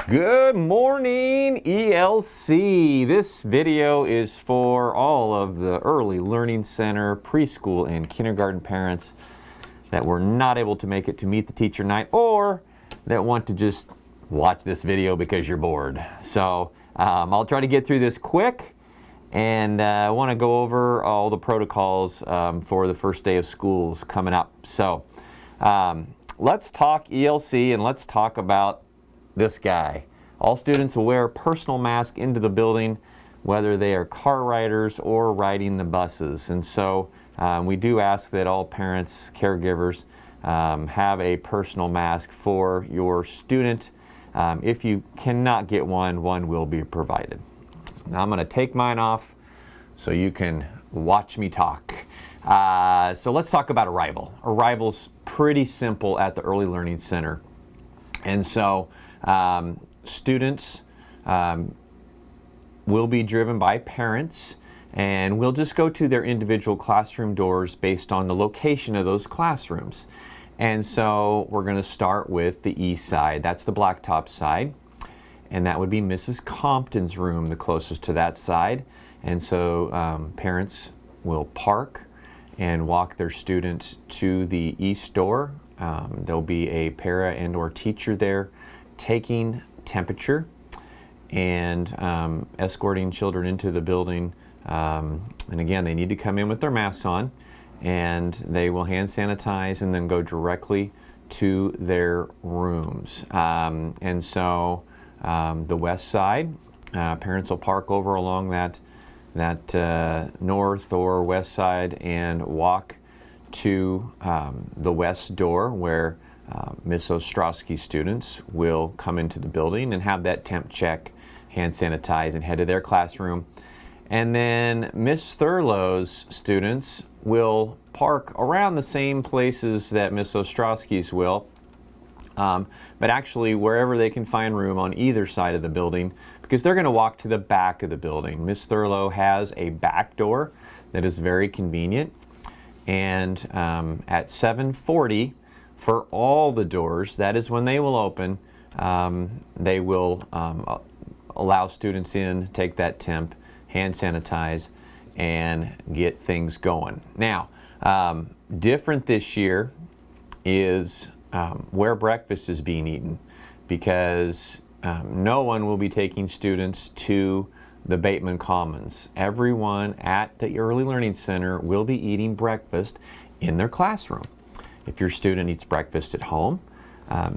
Good morning, ELC. This video is for all of the Early Learning Center, preschool, and kindergarten parents that were not able to make it to meet the teacher night or that want to just watch this video because you're bored. So I'll try to get through this quick, and I want to go over all the protocols for the first day of schools coming up. So let's talk ELC and let's talk about this guy. All students will wear a personal mask into the building, whether they are car riders or riding the buses. And so we do ask that all parents, caregivers, have a personal mask for your student. If you cannot get one, one will be provided. Now I'm going to take mine off so you can watch me talk. So let's talk about arrival. Arrival's pretty simple at the Early Learning Center. And so students will be driven by parents, and we'll just go to their individual classroom doors based on the location of those classrooms. And so we're going to start with the east side. That's the blacktop side, and that would be Mrs. Compton's room, the closest to that side. And so parents will park and walk their students to the east door. There'll be a para and or teacher there taking temperature and escorting children into the building. And again, they need to come in with their masks on, and they will hand sanitize and then go directly to their rooms. And so the west side, parents will park over along that north or west side and walk to the west door where Ms. Ostrowski's students will come into the building and have that temp check, hand sanitize, and head to their classroom. And then Ms. Thurlow's students will park around the same places that Ms. Ostrowski's will, but actually wherever they can find room on either side of the building, because they're going to walk to the back of the building. Ms. Thurlow has a back door that is very convenient, and at 7:40 for all the doors, that is when they will open. They will allow students in, take that temp, hand sanitize, and get things going. Now, different this year is where breakfast is being eaten, because no one will be taking students to the Bateman Commons. Everyone at the Early Learning Center will be eating breakfast in their classroom. If your student eats breakfast at home,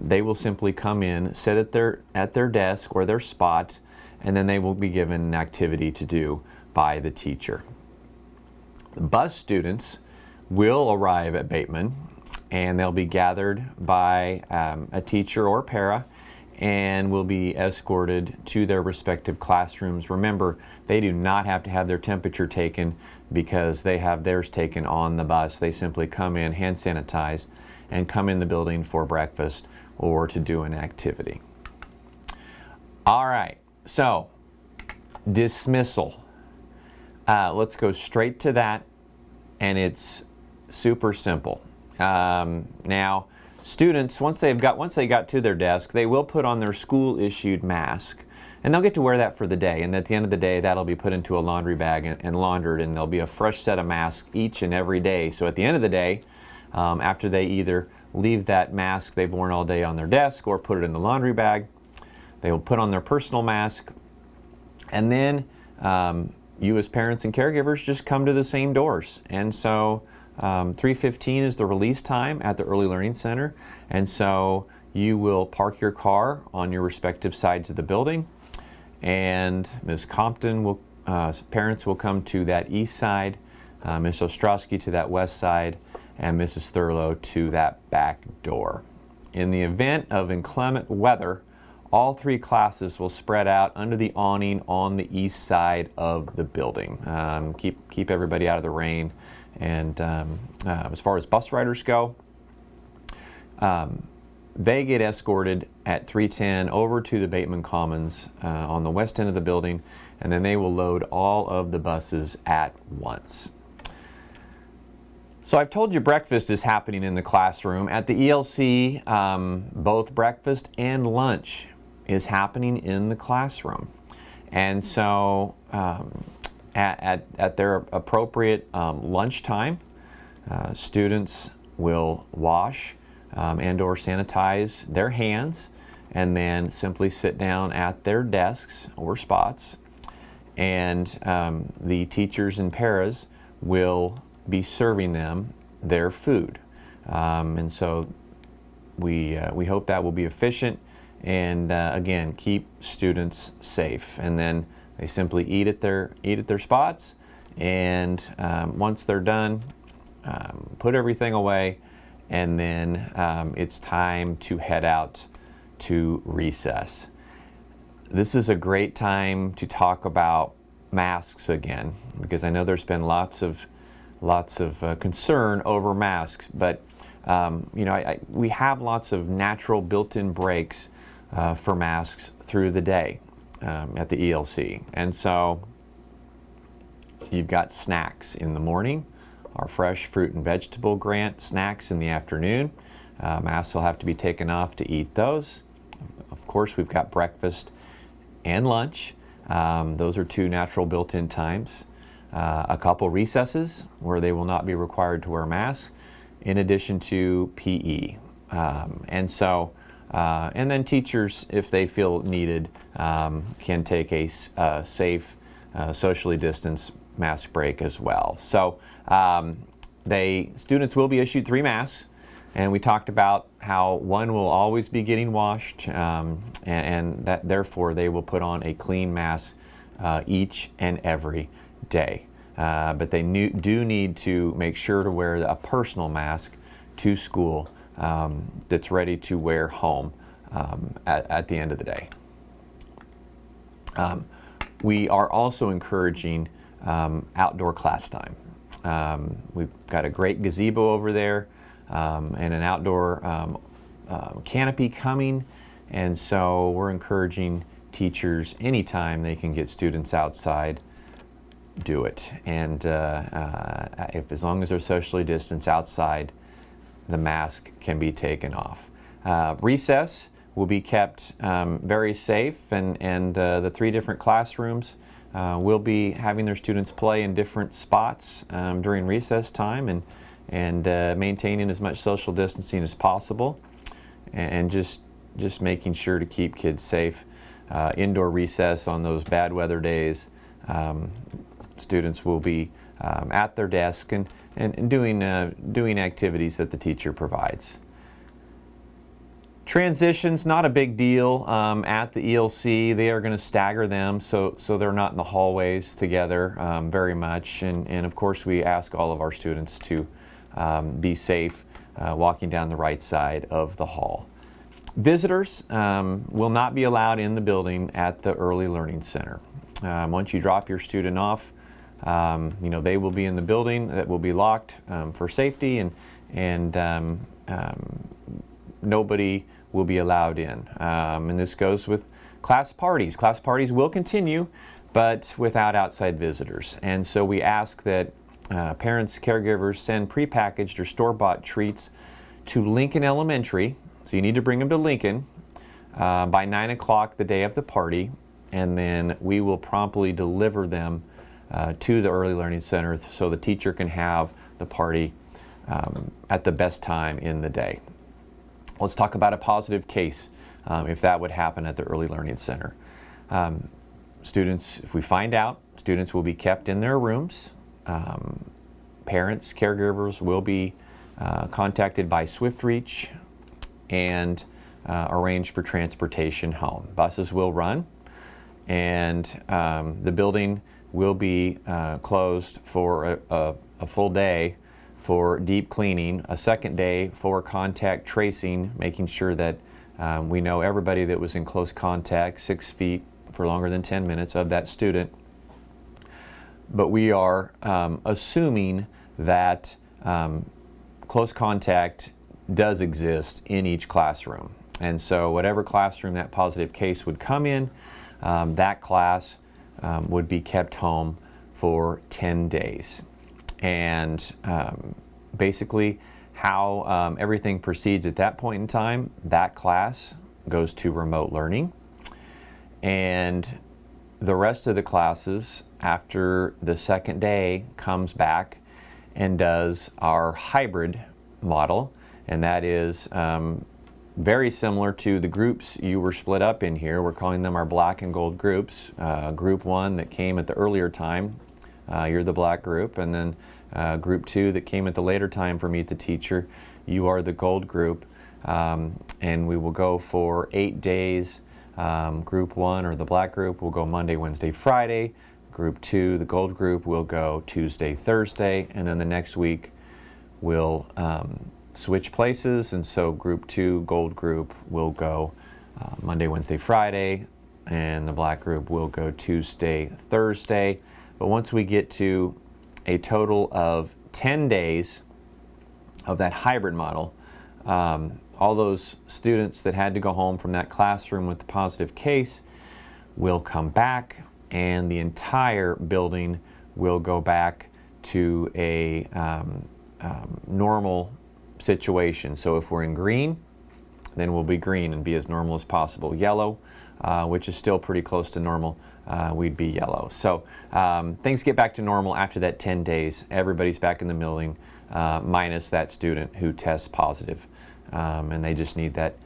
they will simply come in, sit at their desk or their spot, and then they will be given an activity to do by the teacher. The bus students will arrive at Bateman, and they'll be gathered by a teacher or para, and will be escorted to their respective classrooms. Remember, they do not have to have their temperature taken because they have theirs taken on the bus. They simply come in, hand sanitize, and come in the building for breakfast or to do an activity. All right, so dismissal. Let's go straight to that, and it's super simple. Now, students, once they got to their desk, they will put on their school-issued mask, and they'll get to wear that for the day. And at the end of the day, that'll be put into a laundry bag and laundered, and there'll be a fresh set of masks each and every day. So at the end of the day, after they either leave that mask they've worn all day on their desk or put it in the laundry bag, they will put on their personal mask, and then you as parents and caregivers just come to the same doors. And so 3:15 is the release time at the Early Learning Center, and so you will park your car on your respective sides of the building, and Ms. Compton will, parents will come to that east side, Ms. Ostrowski to that west side, and Mrs. Thurlow to that back door. In the event of inclement weather, all three classes will spread out under the awning on the east side of the building. Keep everybody out of the rain. And as far as bus riders go, they get escorted at 3:10 over to the Bateman Commons on the west end of the building, and then they will load all of the buses at once. So I've told you breakfast is happening in the classroom. At the ELC, both breakfast and lunch is happening in the classroom. And so at their appropriate lunchtime, students will wash and or sanitize their hands, and then simply sit down at their desks or spots, and the teachers and paras will be serving them their food. And so we hope that will be efficient, and again, keep students safe. And then they simply eat at their spots, and once they're done, put everything away, and then it's time to head out to recess. This is a great time to talk about masks again, because I know there's been lots of concern over masks, but we have lots of natural built-in breaks for masks through the day at the ELC. And so you've got snacks in the morning, our fresh fruit and vegetable grant snacks in the afternoon. Masks will have to be taken off to eat those. Of course, we've got breakfast and lunch. Those are two natural built-in times. A couple recesses where they will not be required to wear masks, in addition to PE. And then teachers, if they feel needed, can take a safe, socially distanced mask break as well. So students will be issued 3 masks, and we talked about how one will always be getting washed, and that therefore they will put on a clean mask each and every day. But they do need to make sure to wear a personal mask to school that's ready to wear home at the end of the day. We are also encouraging outdoor class time. We've got a great gazebo over there and an outdoor canopy coming, and so we're encouraging teachers anytime they can get students outside, do it. And as long as they're socially distanced outside, the mask can be taken off. Recess will be kept very safe, and the 3 different classrooms will be having their students play in different spots during recess time, and maintaining as much social distancing as possible, and just making sure to keep kids safe. Indoor recess on those bad weather days, students will be at their desk and doing activities that the teacher provides. Transitions, not a big deal at the ELC. They are going to stagger them so they're not in the hallways together very much. And of course, we ask all of our students to be safe walking down the right side of the hall. Visitors will not be allowed in the building at the Early Learning Center. Once you drop your student off, they will be in the building that will be locked for safety, and nobody will be allowed in. And this goes with class parties. Class parties will continue, but without outside visitors. And so we ask that parents, caregivers send prepackaged or store-bought treats to Lincoln Elementary. So you need to bring them to Lincoln by 9 o'clock the day of the party, and then we will promptly deliver them to the Early Learning Center so the teacher can have the party at the best time in the day. Let's talk about a positive case, if that would happen at the Early Learning Center. Students, if we find out, students will be kept in their rooms. Parents, caregivers will be contacted by SwiftReach and arranged for transportation home. Buses will run, and the building will be closed for a full day for deep cleaning, a second day for contact tracing, making sure that we know everybody that was in close contact 6 feet for longer than 10 minutes of that student. But we are assuming that close contact does exist in each classroom. And so whatever classroom that positive case would come in, that class would be kept home for 10 days. And basically how everything proceeds at that point in time, that class goes to remote learning. and the rest of the classes after the second day comes back and does our hybrid model, and that is very similar to the groups you were split up in here. We're calling them our black and gold groups. Group 1 that came at the earlier time, you're the black group, and then Group 2 that came at the later time for Meet the Teacher, you are the gold group. And we will go for 8 days. Group 1, or the black group, will go Monday, Wednesday, Friday. Group 2, the gold group, will go Tuesday, Thursday, and then the next week we'll switch places, and so Group 2, gold group, will go Monday, Wednesday, Friday, and the black group will go Tuesday, Thursday. But once we get to a total of 10 days of that hybrid model, all those students that had to go home from that classroom with the positive case will come back, and the entire building will go back to a normal situation. So if we're in green, then we'll be green and be as normal as possible. Yellow, which is still pretty close to normal, we'd be yellow. So things get back to normal after that 10 days. Everybody's back in the building, minus that student who tests positive. And they just need that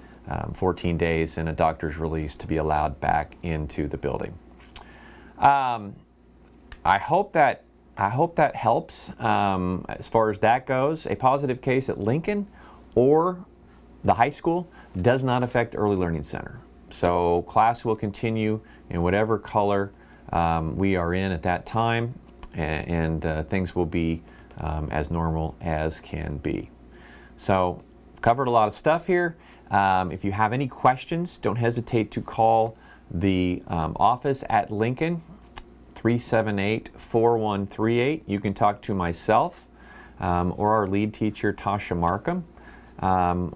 14 days and a doctor's release to be allowed back into the building. I hope that helps as far as that goes. A positive case at Lincoln or the high school does not affect Early Learning Center. So class will continue in whatever color we are in at that time, and things will be as normal as can be. So covered a lot of stuff here. If you have any questions, don't hesitate to call the office at Lincoln, 378-4138. You can talk to myself or our lead teacher, Tasha Markham,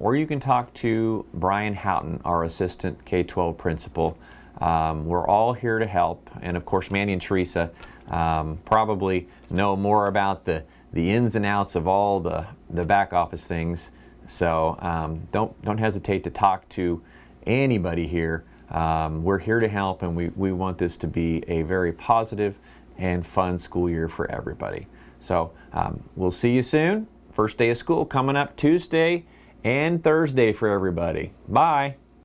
or you can talk to Brian Houghton, our assistant K-12 principal. We're all here to help, and of course Manny and Teresa probably know more about the ins and outs of all the back office things. So don't hesitate to talk to anybody here. We're here to help, and we want this to be a very positive and fun school year for everybody. So we'll see you soon. First day of school coming up Tuesday and Thursday for everybody. Bye.